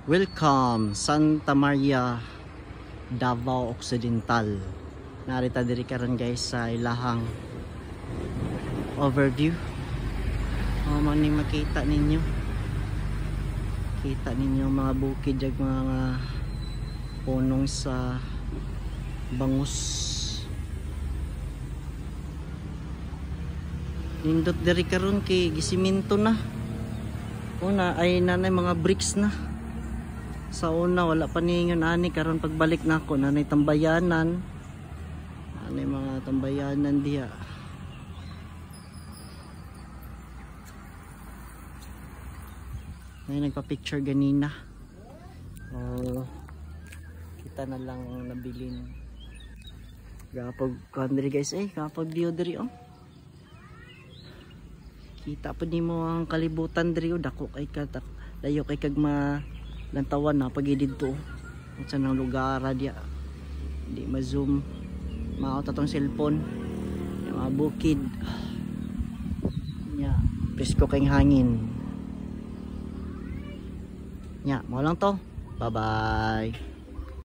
Welcome Santa Maria, Davao Occidental. Narita diri karon guys sa ilahang overview. Mani makita ninyo. Kita ninyo mga bukid ug mga punong sa bangus. Nindot diri karon kay gisiminto na. Una ay nanay mga bricks na. Sa una wala pa ningon ani, karon pagbalik nako nanay tambayanan. Nanay mga tambayanan diha. Nay nagpa-picture ganina. Kita na lang nabilin. Kapag country guys kapag view diri kita pa nimo ang kalibutan diri dako kay katak layo kay kag lantawan na pag didto sa nang lugar dia di ma-zoom maot atong cellphone yung mga bukid nya presko kay hangin nya mo lang to. Bye bye.